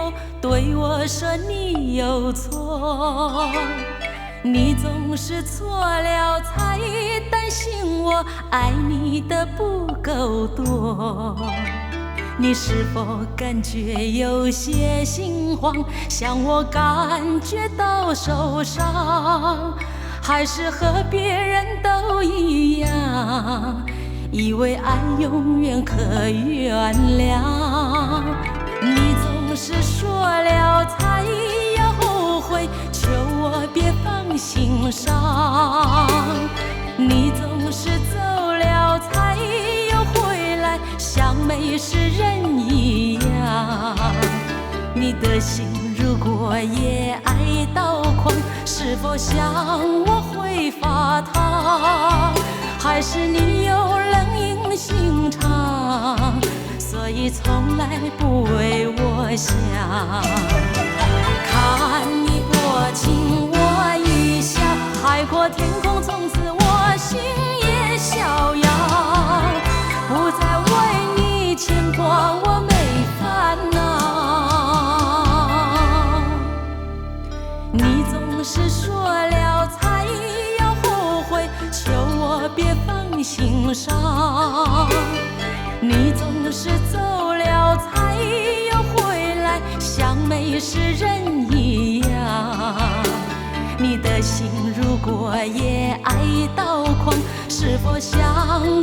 后对我说你有错，你总是错了才担心我爱你的不够多。你是否感觉有些心慌，像我感觉到受伤，还是和别人都一样，以为爱永远可原谅？你总是说了才要后悔，求我别放心上。你总是走了才又回来，像没事人一样。你的心如果也爱到狂，是否想我会发烫？还是你有冷硬心肠，所以从来不为我想？看你多情我一笑，海阔天空，从此我心也逍遥，不再为你牵挂，我没烦恼。你总是说了才要后悔，求我别放心上。你总是走了才又回来，像没事人一样。你的心如果也爱到狂，是否想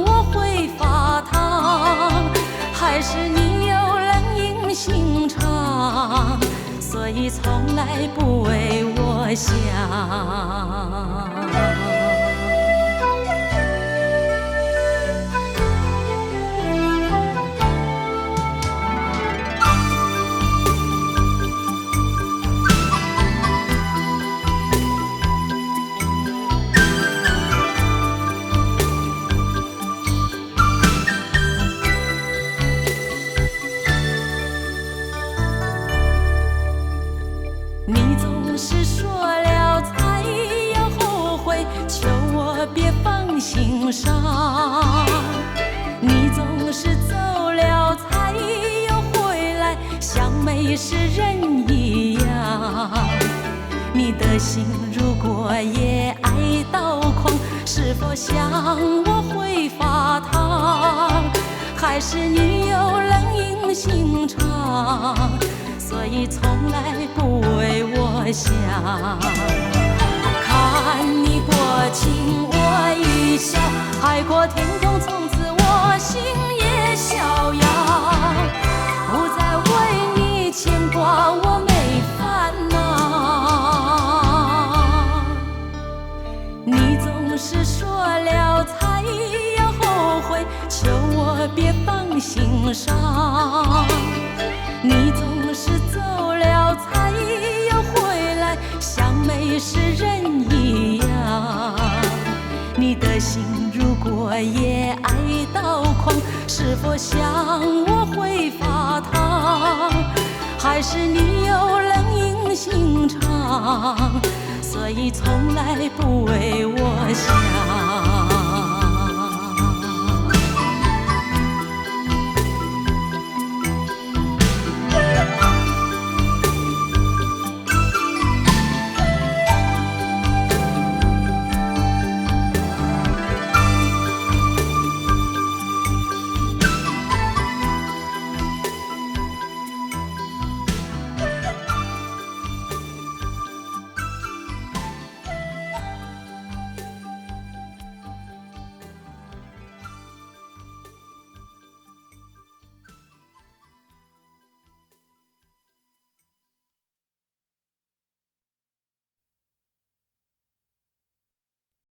我会发烫？还是你有冷硬心肠，所以从来不为我想？你总是说了才要后悔，求我别放心上。你总是走了才又回来，像没事人一样。你的心如果也爱到狂，是否想我会发烫？还是你有冷硬心肠，所以从来不为我想？看你多情我一笑，海阔天空，从此我心也逍遥，不再为你牵挂，我没烦恼。你总是说了才要后悔，求我别放心上。你总是走了才又回来，像没事人一样。你的心如果也爱到狂，是否想我会发烫？还是你有冷硬心肠，所以从来不为我想？